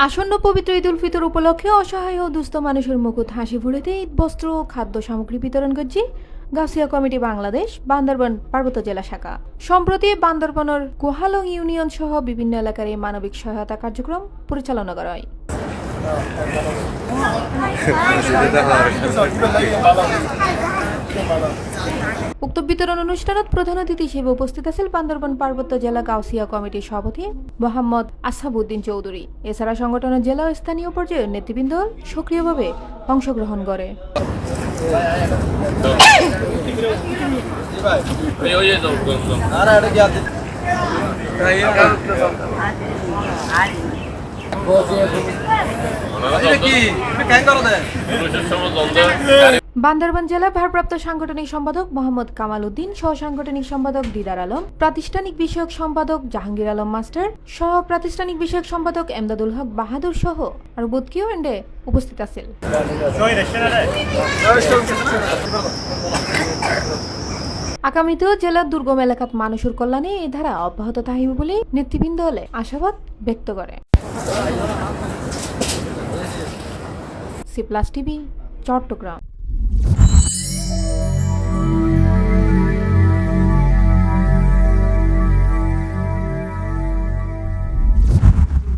আসন্ন পবিত্র ঈদ উল ফিতর উপলক্ষে অসহায় ও দুস্থ মানুষের মুকুট হাসি ফুটাতে ঈদ বস্ত্র ও খাদ্য সামগ্রী বিতরণ করছে গাউসিয়া কমিটি বাংলাদেশ বান্দরবান পার্বত্য জেলা শাখা। সম্প্রতি বান্দরবানের কোহালং ইউনিয়ন সহ বিভিন্ন এলাকার এই মানবিক সহায়তা কার্যক্রম পরিচালনা করা হয়। উক্ত বিতরণ অনুষ্ঠানত প্রধান অতিথি হিসেবে উপস্থিত আছেন বান্দরবান পার্বত্য জেলা গাউসিয়া কমিটির সভাপতি মোহাম্মদ আসাবউদ্দিন চৌধুরী। এছাড়া সংগঠনের জেলা ও স্থানীয় পর্যায়ের নেতৃবৃন্দ সক্রিয়ভাবে অংশগ্রহণ করে। বান্দরবান জেলা ভারপ্রাপ্ত সাংগঠনিক সম্পাদক মোহাম্মদ কামাল উদ্দিন, সহ সাংগঠনিক সম্পাদক দিদার আলম, প্রাতিষ্ঠানিক বিষয়ক সম্পাদক জাহাঙ্গীর আলম মাস্টার, সহ প্রাতিষ্ঠানিক বিষয়ক সম্পাদক এমদাদুল হক বাহাদুর সহ আর বুদকিও এন্ডে উপস্থিত আছেন। আগামীতেও জেলার দুর্গম এলাকাত মানুষের কল্যাণে এই ধারা অব্যাহত থাকিবে বলে নেতৃবৃন্দ হলে আশাবাদ ব্যক্ত করে। C plus TV, Chittagong.